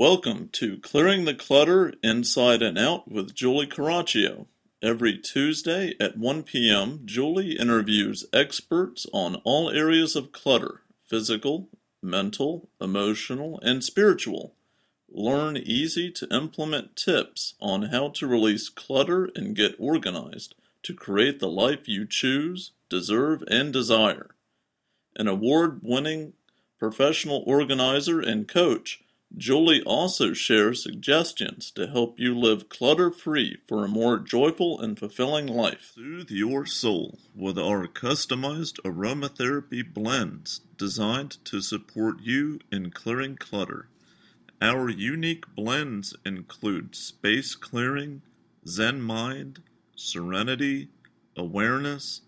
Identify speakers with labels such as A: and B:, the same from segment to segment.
A: Welcome to Clearing the Clutter Inside and Out with Julie Coraccio. Every Tuesday at 1 p.m., Julie interviews experts on all areas of clutter: physical, mental, emotional, and spiritual. Learn easy-to-implement tips on how to release clutter and get organized to create the life you choose, deserve, and desire. An award-winning professional organizer and coach, Julie also shares suggestions to help you live clutter-free for a more joyful and fulfilling life. Soothe your soul with our customized aromatherapy blends designed to support you in clearing clutter. Our unique blends include space clearing, Zen mind, serenity, awareness,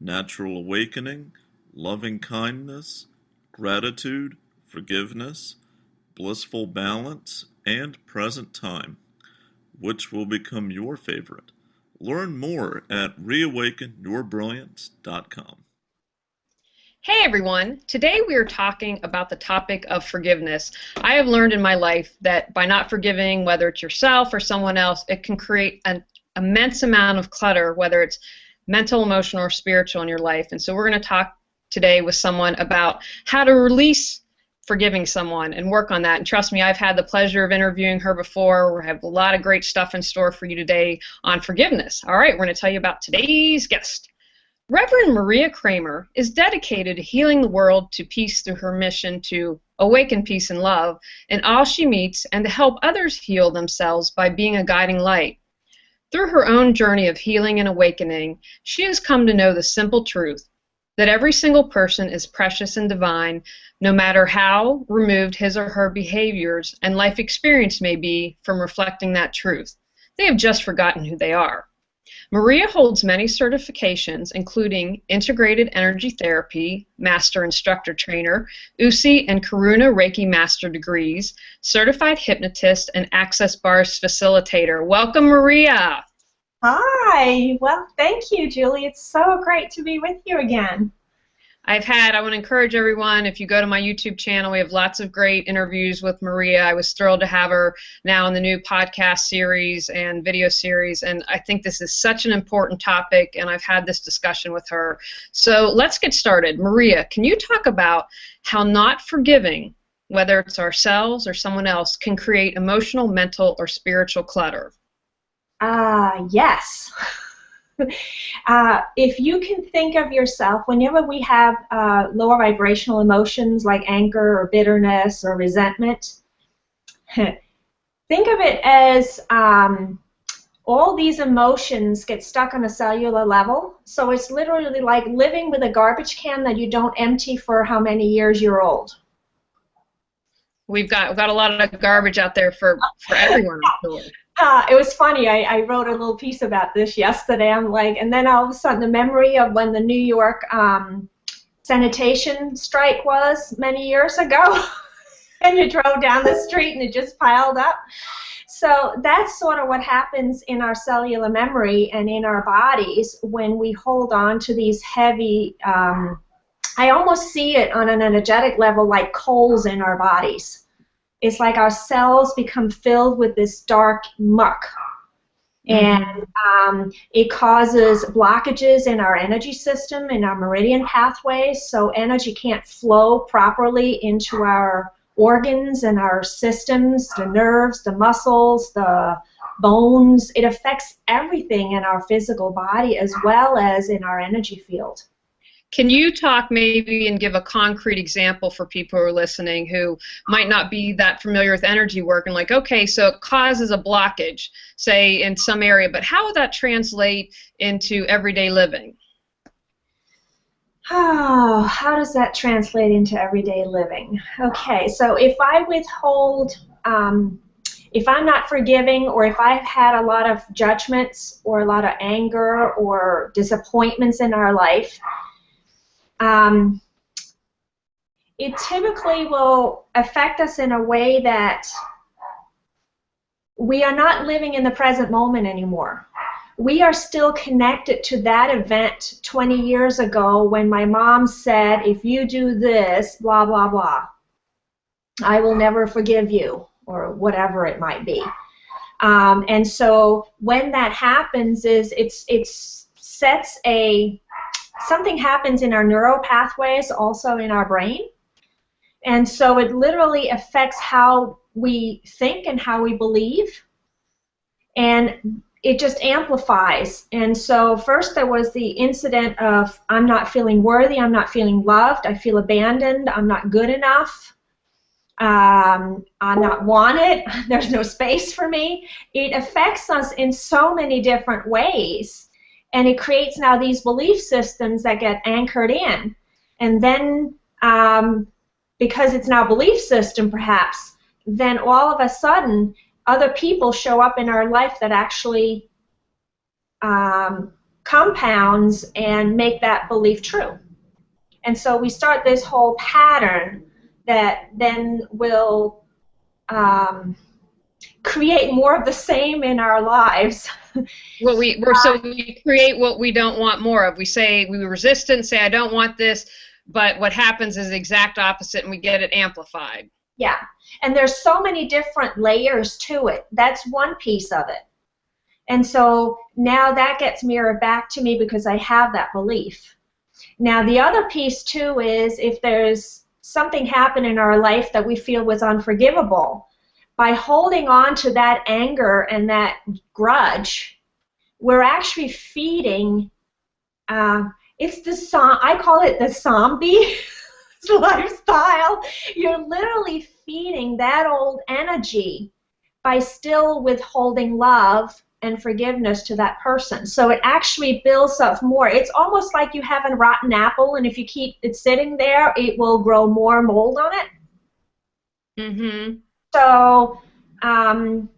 A: natural awakening, loving kindness, gratitude, forgiveness, blissful balance, and present time, which will become your favorite. Learn more at reawakenyourbrilliance.com.
B: Hey everyone, today we are talking about the topic of forgiveness. I have learned in my life that by not forgiving, whether it's yourself or someone else, it can create an immense amount of clutter, whether it's mental, emotional, or spiritual in your life. And so we're going to talk today with someone about how to release forgiving someone and work on that. And trust me, I've had the pleasure of interviewing her before. We have a lot of great stuff in store for you today on forgiveness. All right, we're going to tell you about today's guest. Reverend Maria Kramer is dedicated to healing the world to peace through her mission to awaken peace and love in all she meets and to help others heal themselves by being a guiding light. Through her own journey of healing and awakening, she has come to know the simple truth that every single person is precious and divine, no matter how removed his or her behaviors and life experience may be from reflecting that truth. They have just forgotten who they are. Maria holds many certifications, including Integrated Energy Therapy, Master Instructor Trainer, UCI and Karuna Reiki Master degrees, Certified Hypnotist, and Access Bars Facilitator. Welcome, Maria.
C: Hi. Well, thank you, Julie. It's so great to be with you again.
B: I want to encourage everyone, if you go to my YouTube channel, we have lots of great interviews with Maria. I was thrilled to have her now in the new podcast series and video series, and I think this is such an important topic, and I've had this discussion with her. So let's get started. Maria, can you talk about how not forgiving, whether it's ourselves or someone else, can create emotional, mental, or spiritual clutter?
C: Yes. If you can think of yourself, whenever we have lower vibrational emotions like anger or bitterness or resentment, think of it as all these emotions get stuck on a cellular level. So it's literally like living with a garbage can that you don't empty for how many years you're old.
B: We've got a lot of garbage out there for everyone, I'm sure.
C: It was funny. I wrote a little piece about this yesterday. I'm like, and then all of a sudden the memory of when the New York sanitation strike was many years ago, and you drove down the street and it just piled up. So that's sort of what happens in our cellular memory and in our bodies when we hold on to these heavy, I almost see it on an energetic level like coals in our bodies. It's like our cells become filled with this dark muck, and it causes blockages in our energy system, in our meridian pathways, so energy can't flow properly into our organs and our systems, the nerves, the muscles, the bones. It affects everything in our physical body as well as in our energy field.
B: Can you talk maybe and give a concrete example for people who are listening who might not be that familiar with energy work and like, okay, so it causes a blockage, say, in some area, but how would that translate into everyday living?
C: Oh, how does that translate into everyday living? Okay, so if I withhold, if I'm not forgiving, or if I've had a lot of judgments or a lot of anger or disappointments in our life, it typically will affect us in a way that we are not living in the present moment anymore. We are still connected to that event 20 years ago when my mom said, if you do this, blah, blah, blah, I will never forgive you. or whatever it might be. And so when that happens, something happens in our neural pathways, also in our brain. And so it literally affects how we think and how we believe. And it just amplifies. And so first there was the incident of I'm not feeling worthy, I'm not feeling loved, I feel abandoned, I'm not good enough, I'm not wanted, there's no space for me. It affects us in so many different ways. And it creates now these belief systems that get anchored in. And then because it's now a belief system perhaps, then all of a sudden other people show up in our life that actually compounds and make that belief true. And so we start this whole pattern that then will create more of the same in our lives.
B: So we create what we don't want more of. We resist it and say, I don't want this, but what happens is the exact opposite, and we get it amplified.
C: Yeah, and there's so many different layers to it. That's one piece of it. And so now that gets mirrored back to me because I have that belief. Now the other piece too is if there's something happened in our life that we feel was unforgivable, by holding on to that anger and that grudge, we're actually feeding, I call it the zombie lifestyle. You're literally feeding that old energy by still withholding love and forgiveness to that person. So it actually builds up more. It's almost like you have a rotten apple, and if you keep it sitting there, it will grow more mold on it.
B: Mm-hmm.
C: So, and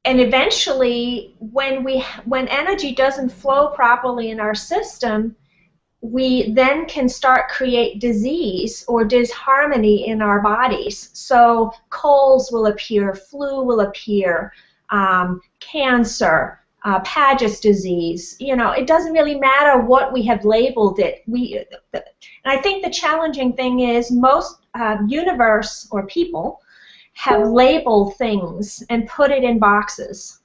C: eventually, when energy doesn't flow properly in our system, we then can start create disease or disharmony in our bodies. So colds will appear, flu will appear, cancer, Paget's disease. You know, it doesn't really matter what we have labeled it. And I think the challenging thing is most universe or people have labeled things and put it in boxes.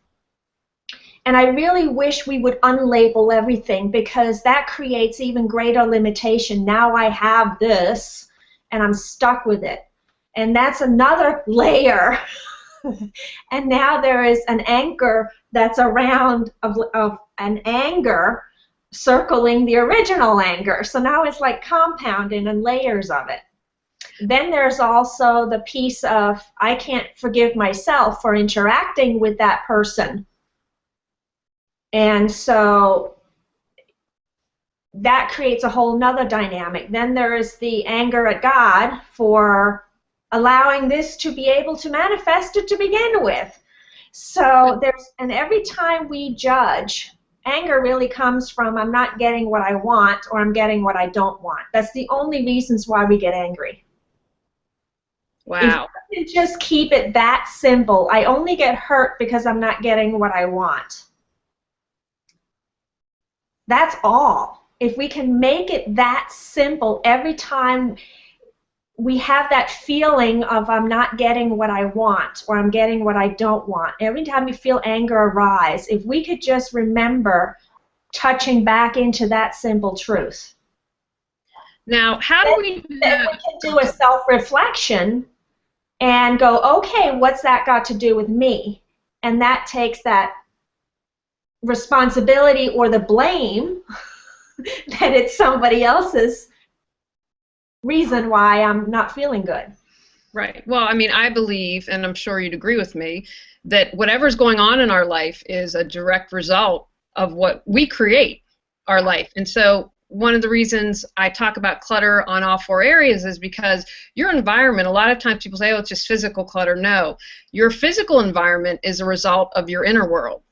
C: And I really wish we would unlabel everything, because that creates even greater limitation. Now I have this, and I'm stuck with it. And that's another layer. And now there is an anchor that's around of an anger circling the original anger. So now it's like compounding and layers of it. Then there's also the piece of I can't forgive myself for interacting with that person. And so that creates a whole nother dynamic. Then there is the anger at God for allowing this to be able to manifest it to begin with. So and every time we judge, anger really comes from I'm not getting what I want, or I'm getting what I don't want. That's the only reasons why we get angry.
B: Wow.
C: If you just keep it that simple, I only get hurt because I'm not getting what I want. That's all. If we can make it that simple, every time we have that feeling of I'm not getting what I want, or I'm getting what I don't want, every time we feel anger arise, if we could just remember touching back into that simple truth.
B: Now, how do we do that?
C: Then we can do a self-reflection and go, okay, what's that got to do with me? And that takes that responsibility or the blame that it's somebody else's reason why I'm not feeling good.
B: Right. Well, I mean, I believe, and I'm sure you'd agree with me, that whatever's going on in our life is a direct result of what we create our life. And so one of the reasons I talk about clutter on all four areas is because your environment, a lot of times people say, oh, it's just physical clutter. No. Your physical environment is a result of your inner world.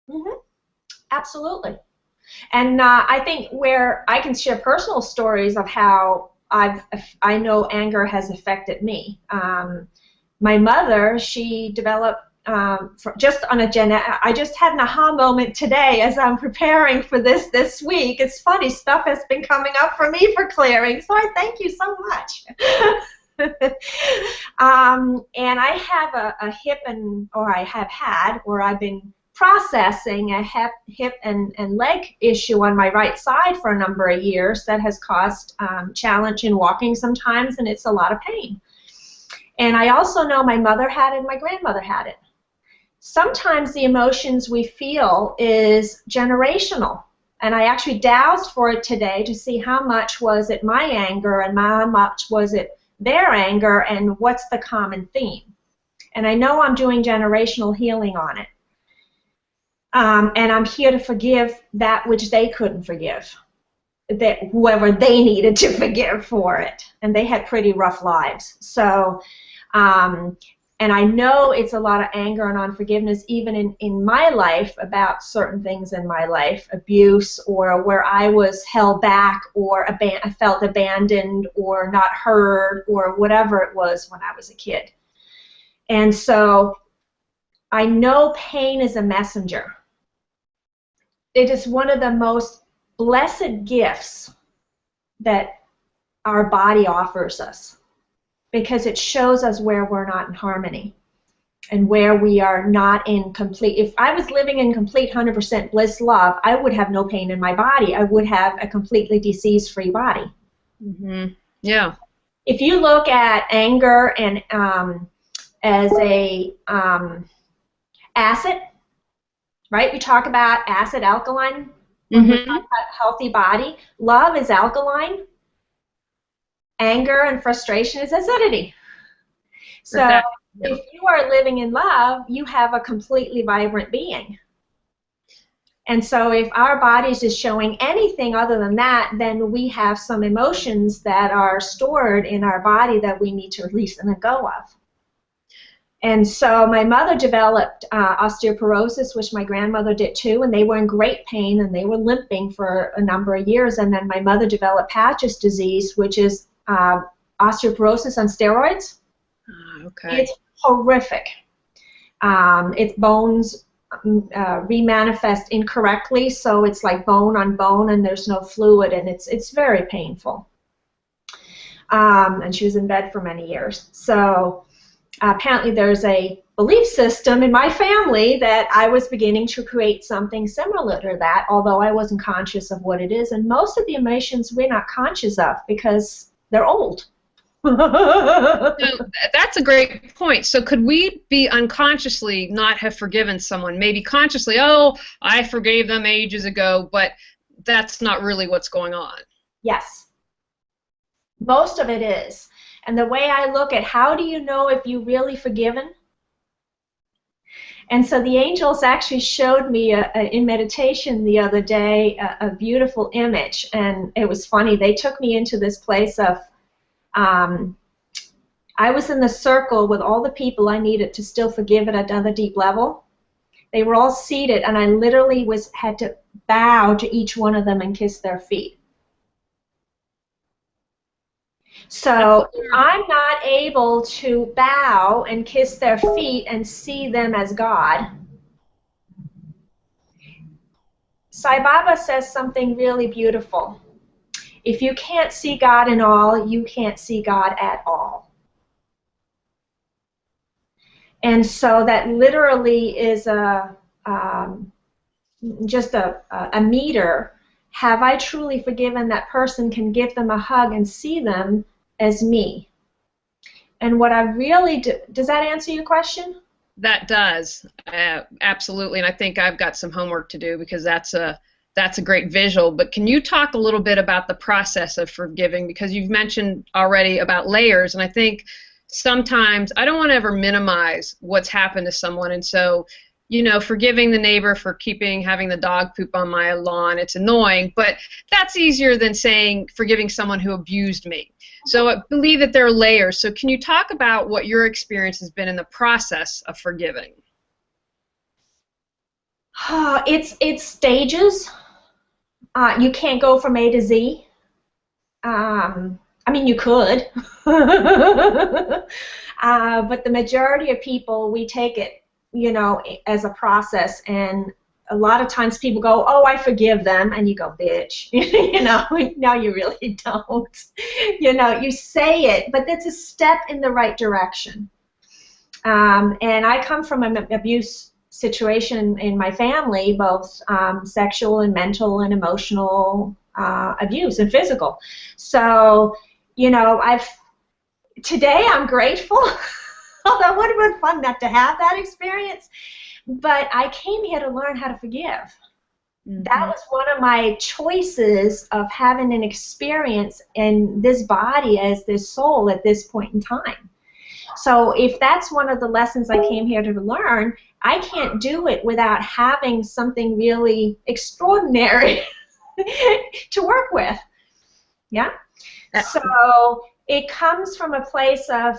C: Mm-hmm. Absolutely. And I think where I can share personal stories of how I know anger has affected me. My mother, she developed just on a I just had an aha moment today as I'm preparing for this week. It's funny, stuff has been coming up for me for clearing, so I thank you so much. And I have a hip or I have had, or I've been processing a hip and leg issue on my right side for a number of years that has caused challenge in walking sometimes, and it's a lot of pain. And I also know my mother had it and my grandmother had it. Sometimes the emotions we feel is generational. And I actually dowsed for it today to see how much was it my anger and how much was it their anger and what's the common theme. And I know I'm doing generational healing on it. And I'm here to forgive that which they couldn't forgive, that whoever they needed to forgive for it. And they had pretty rough lives. So, and I know it's a lot of anger and unforgiveness even in my life about certain things in my life, abuse or where I was held back or I felt abandoned or not heard or whatever it was when I was a kid. And so I know pain is a messenger. It is one of the most blessed gifts that our body offers us because it shows us where we're not in harmony and where we are not in complete. If I was living in complete 100% bliss love, I would have no pain in my body. I would have a completely disease-free body.
B: Mm-hmm. Yeah.
C: If you look at anger and as a acid, right? We talk about acid alkaline when we talk about healthy body. Love is alkaline. Anger and frustration is acidity. So if you are living in love, you have a completely vibrant being. And so if our bodies is showing anything other than that, then we have some emotions that are stored in our body that we need to release and let go of. And so my mother developed osteoporosis, which my grandmother did too, and they were in great pain and they were limping for a number of years. And then my mother developed Patch's disease, which is osteoporosis on steroids.
B: Okay.
C: It's horrific. Its bones remanifest incorrectly, so it's like bone on bone, and there's no fluid, and it's very painful. And she was in bed for many years. So apparently there's a belief system in my family that I was beginning to create something similar to that, although I wasn't conscious of what it is. And most of the emotions we're not conscious of because they're old.
B: So that's a great point. So could we be unconsciously not have forgiven someone? Maybe consciously, oh, I forgave them ages ago, but that's not really what's going on.
C: Yes. Most of it is. And the way I look at how do you know if you really forgiven? And so the angels actually showed me in meditation the other day a beautiful image. And it was funny. They took me into this place of I was in the circle with all the people I needed to still forgive at another deep level. They were all seated, and I literally had to bow to each one of them and kiss their feet. So if I'm not able to bow and kiss their feet and see them as God, Sai Baba says something really beautiful. If you can't see God in all, you can't see God at all. And so that literally is just a meter. Have I truly forgiven that person? Can give them a hug and see them as me. And what I really do, does that answer your question?
B: That does, absolutely. And I think I've got some homework to do because that's a great visual. But can you talk a little bit about the process of forgiving? Because you've mentioned already about layers, and I think sometimes I don't want to ever minimize what's happened to someone. And so, you know, forgiving the neighbor for having the dog poop on my lawn, it's annoying, but that's easier than saying forgiving someone who abused me. So I believe that there are layers. So can you talk about what your experience has been in the process of forgiving?
C: It's stages. You can't go from A to Z. I mean, you could. But the majority of people, we take it, you know, as a process, and a lot of times people go, oh, I forgive them, and you go, bitch, you know, no, you really don't. You know, you say it, but it's a step in the right direction. And I come from an abuse situation in my family, both sexual and mental and emotional abuse and physical. So, you know, today I'm grateful, although it would have been fun not to have that experience. But I came here to learn how to forgive. Mm-hmm. That was one of my choices of having an experience in this body as this soul at this point in time. So if that's one of the lessons I came here to learn, I can't do it without having something really extraordinary to work with. Yeah? So it comes from a place of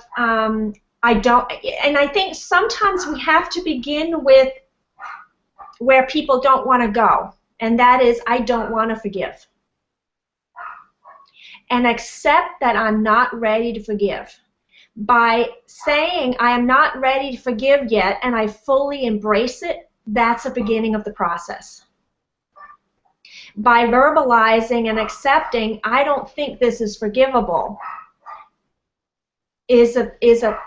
C: and I think sometimes we have to begin with where people don't want to go, and that is, I don't want to forgive. And accept that I'm not ready to forgive. By saying I am not ready to forgive yet, and I fully embrace it, that's a beginning of the process. By verbalizing and accepting, I don't think this is forgivable, is a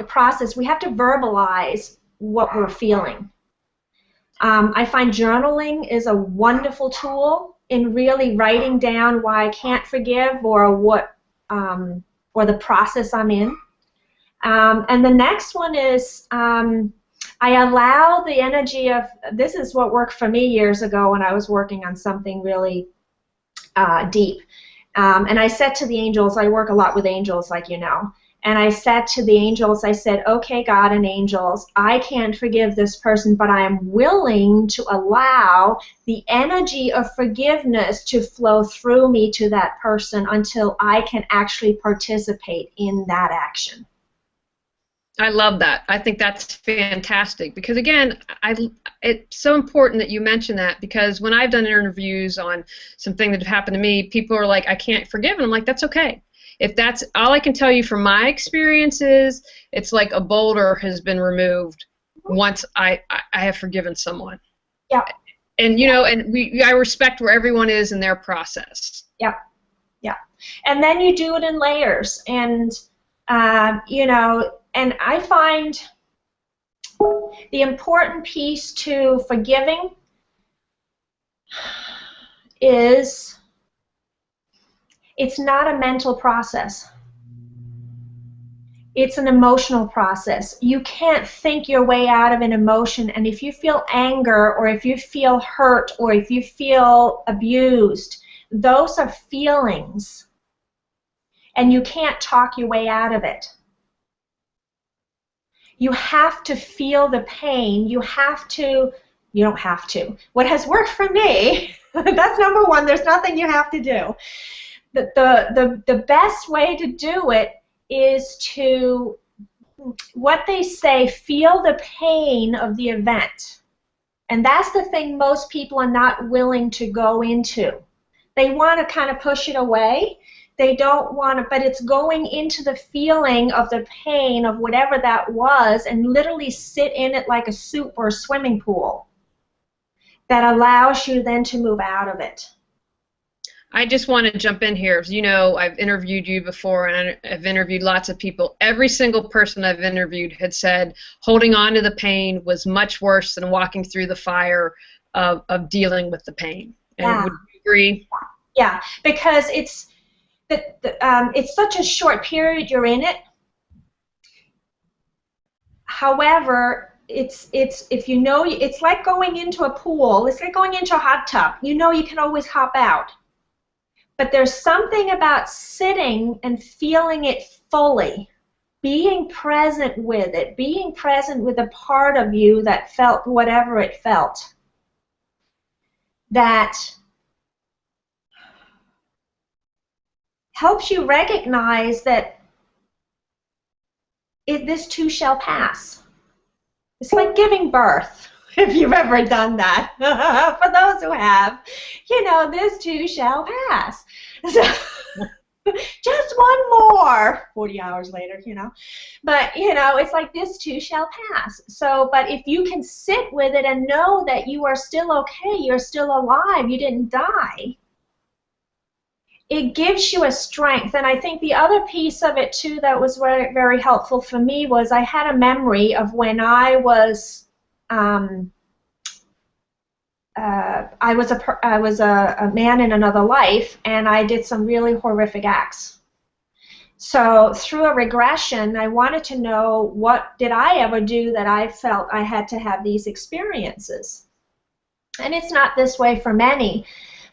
C: process. We have to verbalize what we're feeling. I find journaling is a wonderful tool in really writing down why I can't forgive or what or the process I'm in. And the next one is I allow the energy of, this is what worked for me years ago when I was working on something really deep. And I said to the angels, I work a lot with angels, like you know, and I said to the angels, I said, okay, God and angels, I can't forgive this person, but I am willing to allow the energy of forgiveness to flow through me to that person until I can actually participate in that action.
B: I love that. I think that's fantastic because, again, it's so important that you mention that, because when I've done interviews on something that happened to me, people are like, I can't forgive, and I'm like, that's okay. If that's all I can tell you from my experiences, it's like a boulder has been removed once I have forgiven someone.
C: Yeah.
B: And, you know, and I respect where everyone is in their process.
C: Yeah. Yeah. And then you do it in layers. And, you know, and I find the important piece to forgiving is it's not a mental process. It's an emotional process. You can't think your way out of an emotion, and if you feel anger or if you feel hurt or if you feel abused, those are feelings, and you can't talk your way out of it. You have to feel the pain. You don't have to. What has worked for me, that's number one, there's nothing you have to do. The best way to do it is to, what they say, feel the pain of the event. And that's the thing most people are not willing to go into. They want to kind of push it away. They don't want to, but it's going into the feeling of the pain of whatever that was and literally sit in it like a soup or a swimming pool that allows you then to move out of it.
B: I just want to jump in here. You know, I've interviewed you before, and I've interviewed lots of people. Every single person I've interviewed had said holding on to the pain was much worse than walking through the fire of dealing with the pain. And
C: yeah.
B: Would you agree?
C: Yeah, because it's such a short period you're in it. However, it's if you know, it's like going into a pool. It's like going into a hot tub. You know you can always hop out. But there's something about sitting and feeling it fully, being present with it, being present with a part of you that felt whatever it felt, that helps you recognize that this too shall pass. It's like giving birth, if you've ever done that. For those who have, you know, this too shall pass. So, Just one more, 40 hours later, But, it's like this too shall pass. So, but if you can sit with it and know that you are still okay, you're still alive, you didn't die, it gives you a strength. And I think the other piece of it too that was very, very helpful for me was I had a memory of when I was a man in another life, and I did some really horrific acts. So through a regression, I wanted to know, what did I ever do that I felt I had to have these experiences? And it's not this way for many,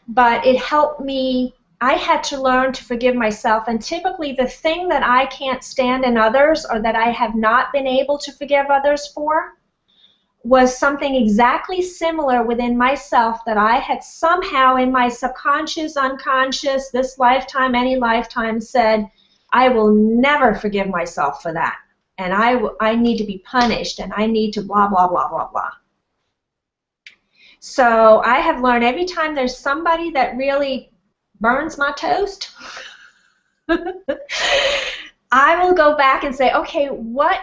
C: but it helped me. I had to learn to forgive myself, and typically the thing that I can't stand in others, or that I have not been able to forgive others for, was something exactly similar within myself that I had somehow in my subconscious, unconscious, this lifetime, any lifetime, said, I will never forgive myself for that, and I need to be punished, and I need to blah, blah, blah, blah, blah. So I have learned every time there's somebody that really burns my toast, I will go back and say, okay, what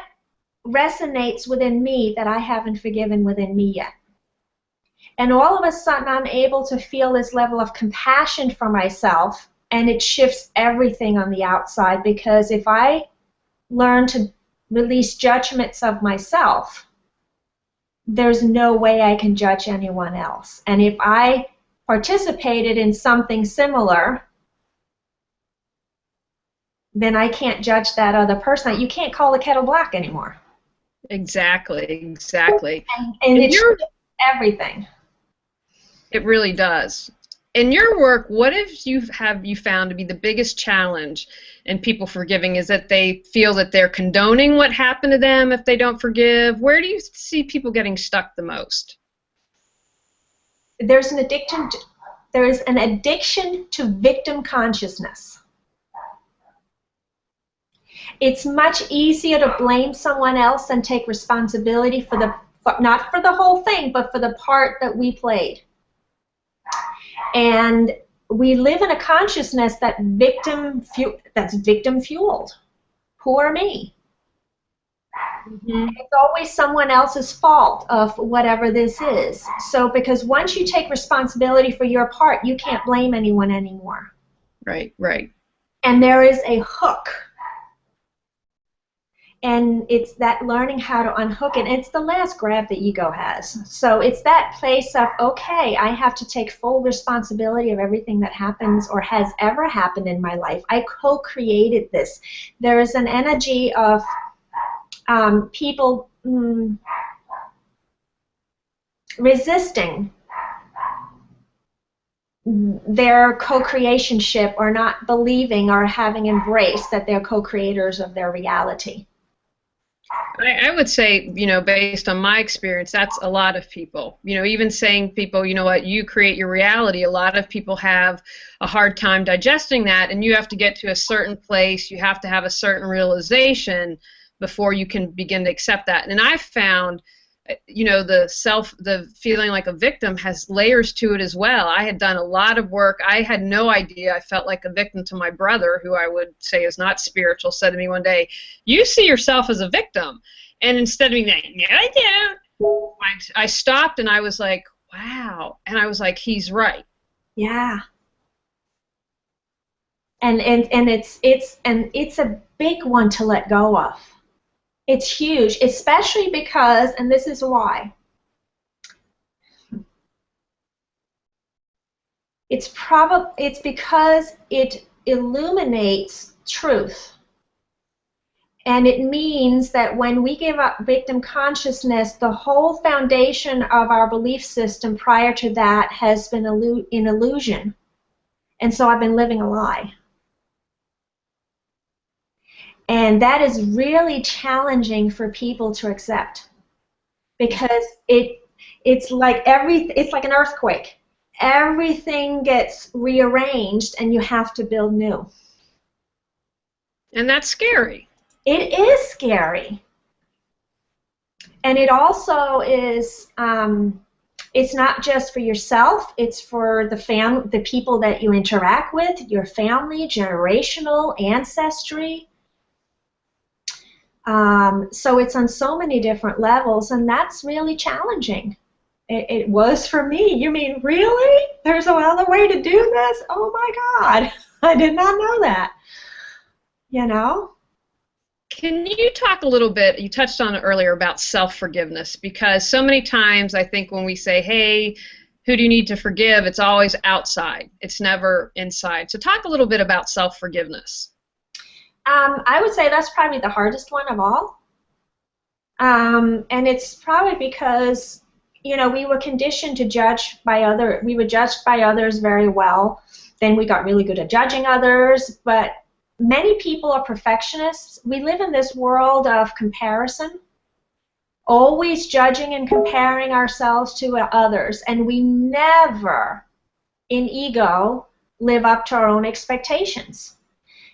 C: resonates within me that I haven't forgiven within me yet? And all of a sudden I'm able to feel this level of compassion for myself, and it shifts everything on the outside, because if I learn to release judgments of myself, there's no way I can judge anyone else. And if I participated in something similar, then I can't judge that other person. You can't call the kettle black anymore.
B: Exactly, exactly.
C: And it's everything.
B: It really does. In your work, what have you found to be the biggest challenge in people forgiving? Is that they feel that they're condoning what happened to them if they don't forgive? Where do you see people getting stuck the most?
C: There's an addiction to victim consciousness. It's much easier to blame someone else and take responsibility for not for the whole thing, but for the part that we played. And we live in a consciousness that's victim fueled. Poor me. Mm-hmm. It's always someone else's fault of whatever this is. So because once you take responsibility for your part, you can't blame anyone anymore.
B: Right, right.
C: And there is a hook. And it's that learning how to unhook it. And it's the last grab the ego has. So it's that place of, okay, I have to take full responsibility of everything that happens or has ever happened in my life. I co-created this. There is an energy of people resisting their co-creationship, or not believing or having embraced that they're co-creators of their reality.
B: I would say, based on my experience, that's a lot of people. Even saying people, you know what, you create your reality, a lot of people have a hard time digesting that, and you have to get to a certain place, you have to have a certain realization before you can begin to accept that. And I've found, the feeling like a victim has layers to it as well. I had done a lot of work. I had no idea. I felt like a victim to my brother, who I would say is not spiritual, said to me one day, you see yourself as a victim. And instead of being like, no, I don't, I stopped and I was like, wow. And I was like, he's right.
C: Yeah. And it's a big one to let go of. It's huge, especially because, and this is why, it's because it illuminates truth. And it means that when we give up victim consciousness, the whole foundation of our belief system prior to that has been in illusion. And so I've been living a lie. And that is really challenging for people to accept, because it's like an earthquake. Everything gets rearranged and you have to build new.
B: And that's scary.
C: It is scary. And it also is It's not just for yourself, it's for the people that you interact with, your family, generational, ancestry. So it's on so many different levels, and that's really challenging. It was for me. You mean, really? There's no other way to do this? Oh my God, I did not know that. You know?
B: Can you talk a little bit, you touched on it earlier, about self-forgiveness, because so many times I think when we say, hey, who do you need to forgive, it's always outside. It's never inside. So talk a little bit about self-forgiveness.
C: I would say that's probably the hardest one of all. And it's probably because, you know, we were conditioned to judge by we were judged by others very well. Then we got really good at judging others, but many people are perfectionists. We live in this world of comparison, always judging and comparing ourselves to others, and we never, in ego, live up to our own expectations.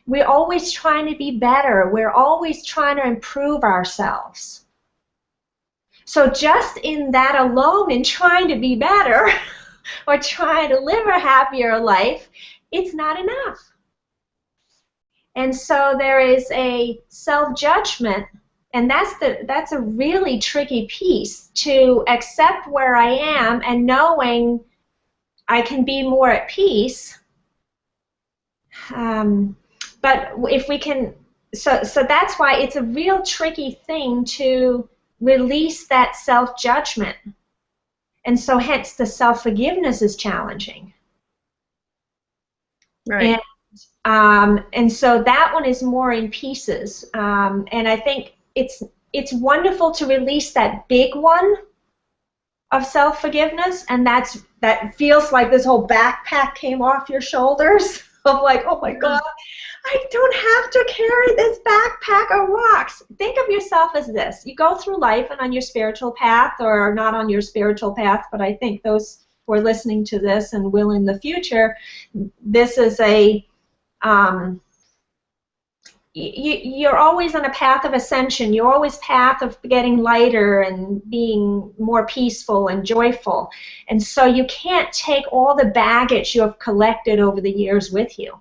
C: We're always trying to be better. We're always trying to improve ourselves. So just in that alone, in trying to be better or trying to live a happier life, it's not enough. And so there is a self-judgment, and that's a really tricky piece, to accept where I am and knowing I can be more at peace. But if we can, so that's why it's a real tricky thing to release that self-judgment. And so hence the self-forgiveness is challenging.
B: Right.
C: And so that one is more in pieces. And I think it's wonderful to release that big one of self-forgiveness, and that feels like this whole backpack came off your shoulders of like, oh my God, I don't have to carry this backpack of rocks. Think of yourself as this. You go through life and on your spiritual path, or not on your spiritual path, but I think those who are listening to this and will in the future, this is you're always on a path of ascension. You're always path of getting lighter and being more peaceful and joyful. And so you can't take all the baggage you have collected over the years with you.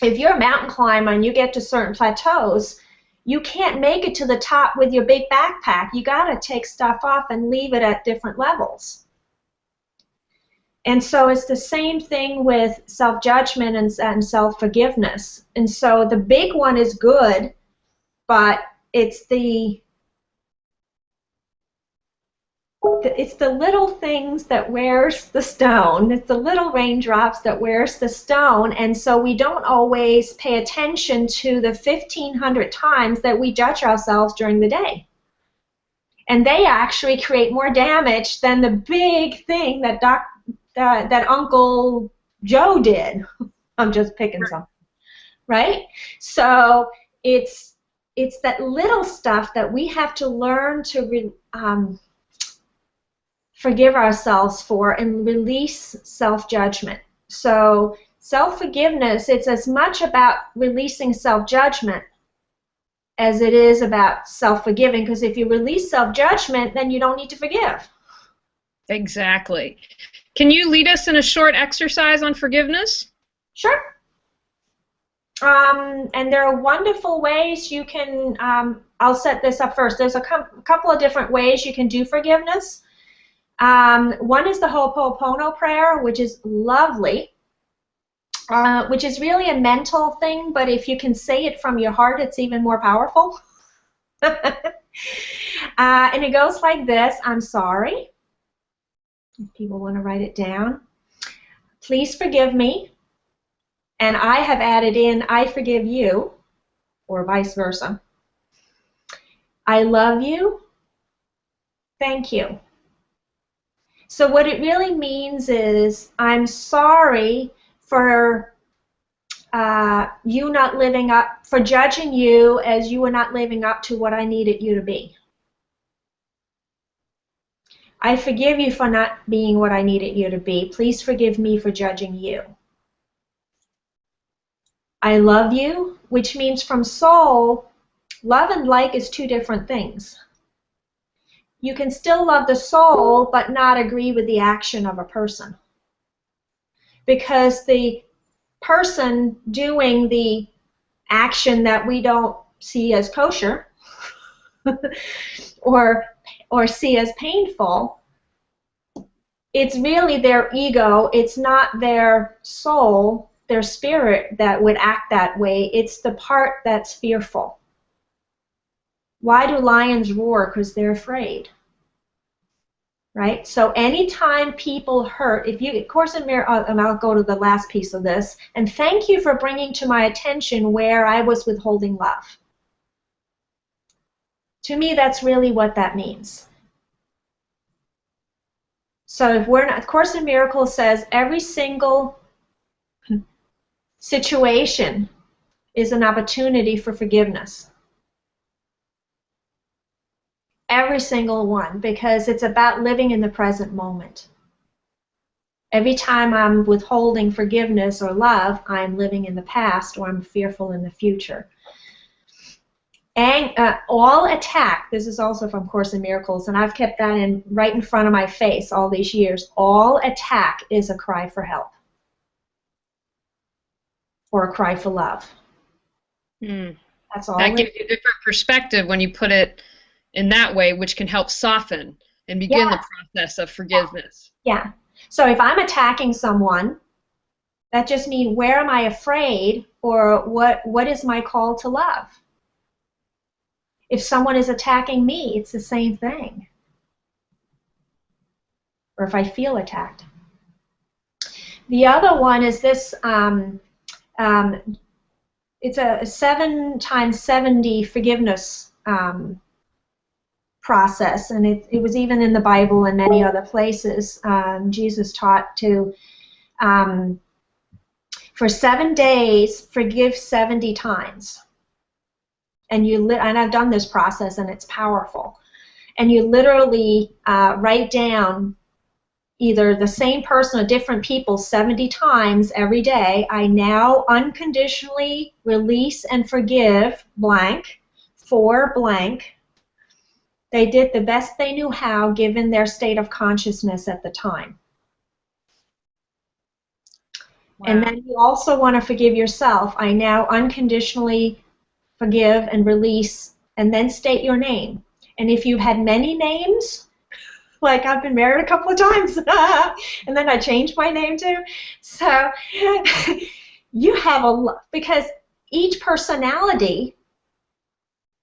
C: If you're a mountain climber and you get to certain plateaus, you can't make it to the top with your big backpack. You got to take stuff off and leave it at different levels. And so it's the same thing with self-judgment and self-forgiveness. And so the big one is good, but it's the little things that wears the stone. It's the little raindrops that wears the stone. And so we don't always pay attention to the 1,500 times that we judge ourselves during the day. And they actually create more damage than the big thing that Uncle Joe did. I'm just picking something, right? So it's that little stuff that we have to learn to forgive ourselves for and release self-judgment. So self-forgiveness, it's as much about releasing self-judgment as it is about self-forgiving, because if you release self-judgment, then you don't need to forgive.
B: Exactly. Can you lead us in a short exercise on forgiveness?
C: Sure. And there are wonderful ways you can, I'll set this up first. There's a couple of different ways you can do forgiveness. One is the Ho'oponopono prayer, which is lovely, which is really a mental thing, but if you can say it from your heart, it's even more powerful. And it goes like this: I'm sorry. If people want to write it down. Please forgive me. And I have added in, I forgive you, or vice versa. I love you. Thank you. So what it really means is, I'm sorry for you not living up, for judging you as you were not living up to what I needed you to be. I forgive you for not being what I needed you to be. Please forgive me for judging you. I love you, which means from soul, love and like is two different things. you can still love the soul but not agree with the action of a person. Because the person doing the action that we don't see as kosher or see as painful, it's really their ego, it's not their soul, their spirit that would act that way. It's the part that's fearful. Why do lions roar? Because they're afraid. Right? So anytime people hurt, if you, of course, and I'll go to the last piece of this, and thank you for bringing to my attention where I was withholding love. To me, that's really what that means. So if we're not, Course in Miracles says every single situation is an opportunity for forgiveness. Every single one, because it's about living in the present moment. Every time I'm withholding forgiveness or love, I'm living in the past or I'm fearful in the future. And all attack, this is also from Course in Miracles, and I've kept that right in front of my face all these years. All attack is a cry for help or a cry for love. That's all.
B: That gives you a different perspective when you put it in that way, which can help soften and begin the process of forgiveness.
C: Yeah. So if I'm attacking someone, that just means where am I afraid, or what is my call to love? If someone is attacking me, it's the same thing. Or if I feel attacked. The other one is this, it's a 7 times 70 forgiveness process, and it was even in the Bible and many other places. Jesus taught to, for 7 days, forgive 70 times. And and I've done this process, and it's powerful. And you literally write down either the same person or different people 70 times every day. I now unconditionally release and forgive blank for blank. They did the best they knew how given their state of consciousness at the time. Wow. And then you also want to forgive yourself. I now unconditionally forgive and release, and then state your name. And if you've had many names, like I've been married a couple of times, and then I changed my name too. So you have because each personality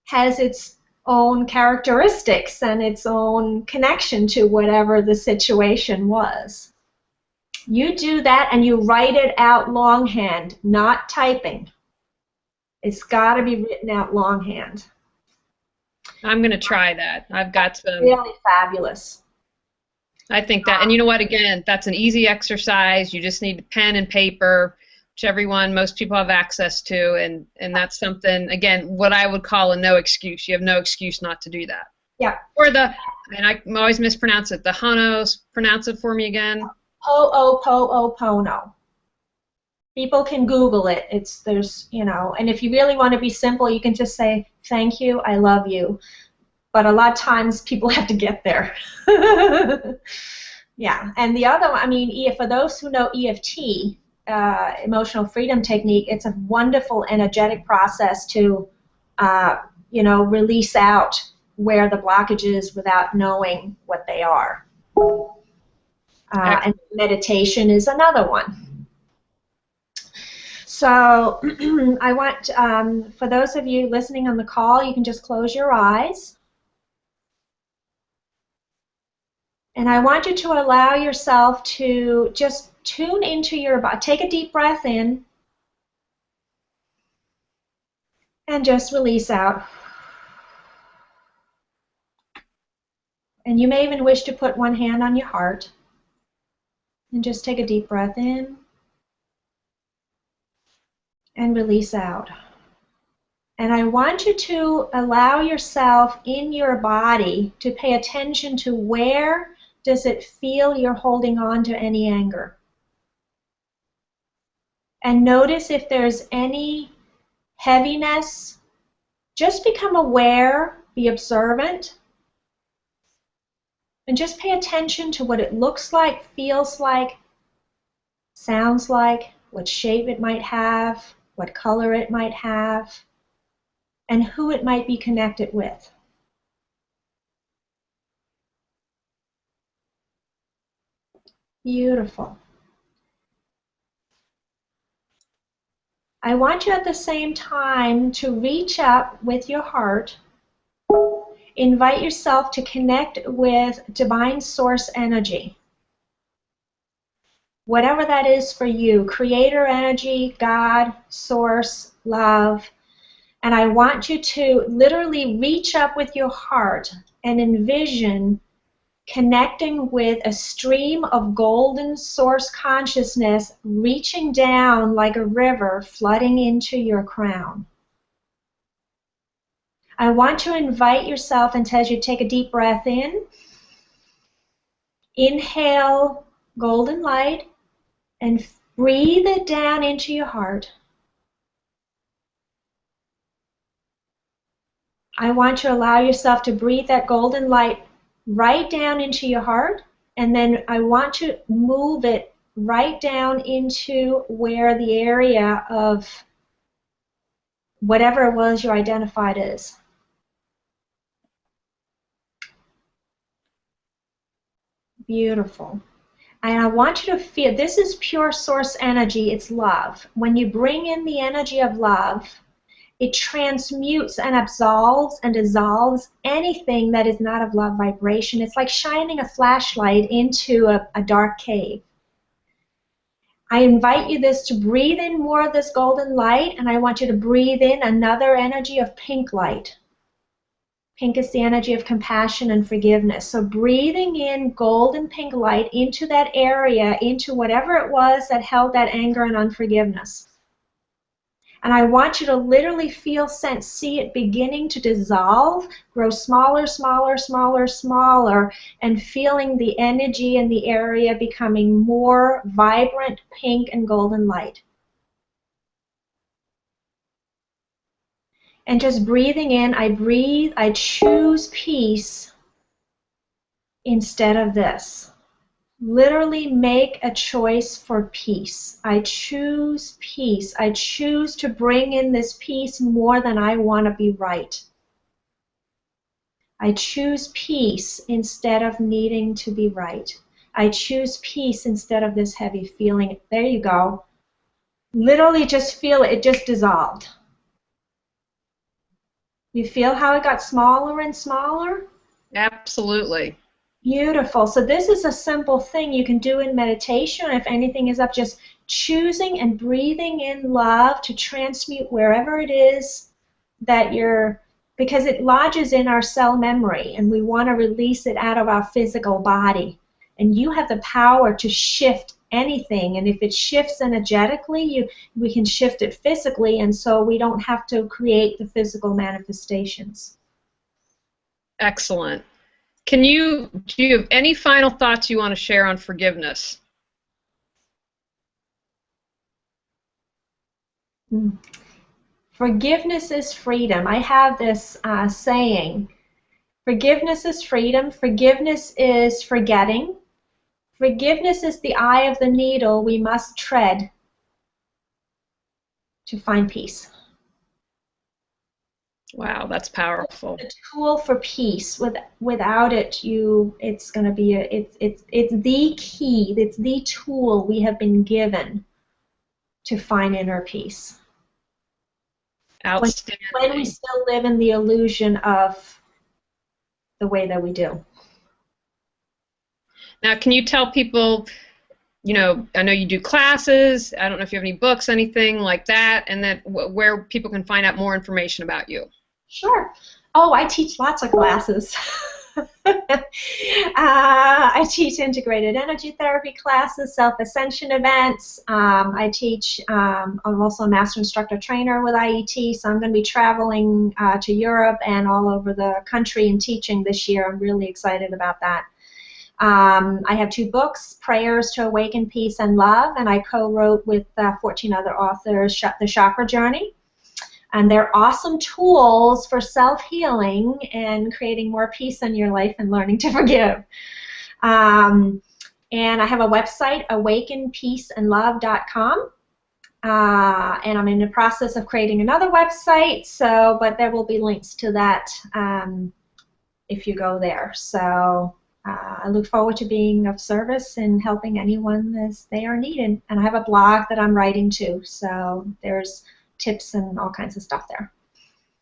C: has its own characteristics and its own connection to whatever the situation was. You do that and you write it out longhand, not typing. It's got to be written out longhand.
B: I'm going to try that. I've got some.
C: Really fabulous.
B: I think that, and you know what, again, that's an easy exercise. You just need pen and paper, which most people have access to, and that's something, again, what I would call a no excuse. You have no excuse not to do that.
C: Yeah.
B: Or and I always mispronounce it, the Hanos, pronounce it for me again.
C: Ho'oponopono. People can Google it. And if you really want to be simple, you can just say, thank you, I love you. But a lot of times people have to get there. Yeah. And the other one, for those who know EFT, emotional freedom technique, it's a wonderful energetic process to, release out where the blockage is without knowing what they are. And meditation is another one. So I want, for those of you listening on the call, you can just close your eyes. And I want you to allow yourself to just tune into your body. Take a deep breath in and just release out. And you may even wish to put one hand on your heart and just take a deep breath in and release out. And I want you to allow yourself in your body to pay attention to where does it feel you're holding on to any anger. And notice if there's any heaviness. Just become aware, be observant, And just pay attention to what it looks like, feels like, sounds like, what shape it might have, what color it might have, and who it might be connected with. Beautiful. I want you at the same time to reach up with your heart, invite yourself to connect with divine source energy. Whatever that is for you, creator energy, God, source, love. And I want you to literally reach up with your heart and envision connecting with a stream of golden source consciousness reaching down like a river, flooding into your crown. I want to invite yourself, and as you take a deep breath in, inhale golden light and breathe it down into your heart. I want you to allow yourself to breathe that golden light right down into your heart, and then I want to move it right down into where the area of whatever it was you identified as. Beautiful. And I want you to feel, this is pure source energy, it's love. When you bring in the energy of love, it transmutes and absolves and dissolves anything that is not of love vibration. It's like shining a flashlight into a dark cave. I invite you to breathe in more of this golden light, and I want you to breathe in another energy of pink light. Pink is the energy of compassion and forgiveness. So breathing in golden pink light into that area, into whatever it was that held that anger and unforgiveness. And I want you to literally feel, sense, see it beginning to dissolve, grow smaller, smaller, smaller, smaller, and feeling the energy in the area becoming more vibrant pink and golden light. And just breathing in, I breathe, I choose peace instead of this. Literally make a choice for peace. I choose peace. I choose to bring in this peace more than I want to be right. I choose peace instead of needing to be right. I choose peace instead of this heavy feeling. There you go. Literally just feel it. It just dissolved. You feel how it got smaller and smaller?
B: Absolutely.
C: Beautiful. So this is a simple thing you can do in meditation. If anything is up, just choosing and breathing in love to transmute wherever it is that you're, because it lodges in our cell memory and we want to release it out of our physical body. And you have the power to shift anything. And if it shifts energetically, we can shift it physically, and so we don't have to create the physical manifestations.
B: Excellent. Do you have any final thoughts you want to share on forgiveness?
C: Forgiveness is freedom. I have this saying, forgiveness is freedom, forgiveness is forgetting, forgiveness is the eye of the needle we must tread to find peace.
B: Wow, that's powerful.
C: It's a tool for peace. Without it, it's going to be it's the key. It's the tool we have been given to find inner peace.
B: Outstanding.
C: When we still live in the illusion of the way that we do.
B: Now, can you tell people, I know you do classes. I don't know if you have any books, anything like that, and then where people can find out more information about you.
C: Sure. Oh, I teach lots of classes. I teach integrated energy therapy classes, self-ascension events. I teach, I'm also a master instructor trainer with IET, so I'm going to be traveling to Europe and all over the country and teaching this year. I'm really excited about that. I have 2 books, Prayers to Awaken Peace and Love, and I co-wrote with 14 other authors, The Chakra Journey. And they're awesome tools for self-healing and creating more peace in your life and learning to forgive. And I have a website, awakenpeaceandlove.com. And I'm in the process of creating another website, but there will be links to that if you go there. So I look forward to being of service and helping anyone as they are needed. And I have a blog that I'm writing too, so there's tips and all kinds of stuff there.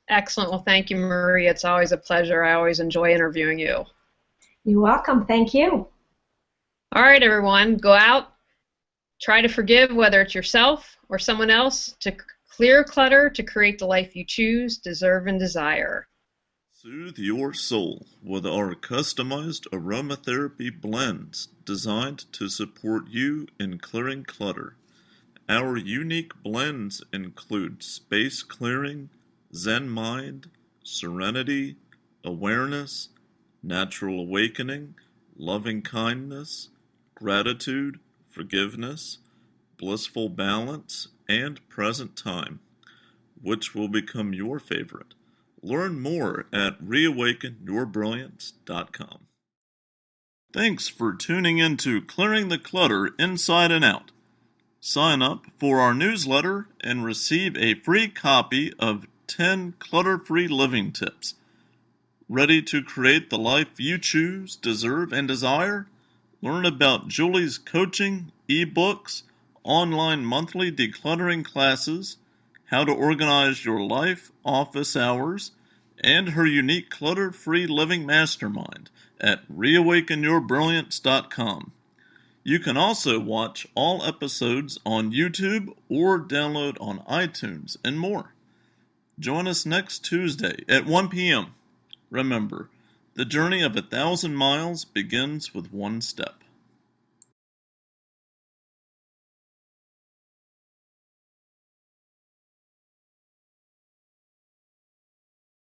B: Excellent. Well, thank you, Marie. It's always a pleasure. I always enjoy interviewing you.
C: You're welcome. Thank you.
B: All right, everyone, go out, try to forgive, whether it's yourself or someone else, to clear clutter to create the life you choose, deserve, and desire.
A: Soothe your soul with our customized aromatherapy blends designed to support you in clearing clutter. Our unique blends include space clearing, Zen mind, serenity, awareness, natural awakening, loving kindness, gratitude, forgiveness, blissful balance, and present time. Which will become your favorite? Learn more at reawakenyourbrilliance.com. Thanks for tuning in to Clearing the Clutter Inside and Out. Sign up for our newsletter and receive a free copy of 10 clutter-free living tips. Ready to create the life you choose, deserve, and desire? Learn about Julie's coaching, ebooks, online monthly decluttering classes, how to organize your life, office hours, and her unique clutter-free living mastermind at reawakenyourbrilliance.com. You can also watch all episodes on YouTube or download on iTunes and more. Join us next Tuesday at 1 p.m. Remember, the journey of 1,000 miles begins with one step.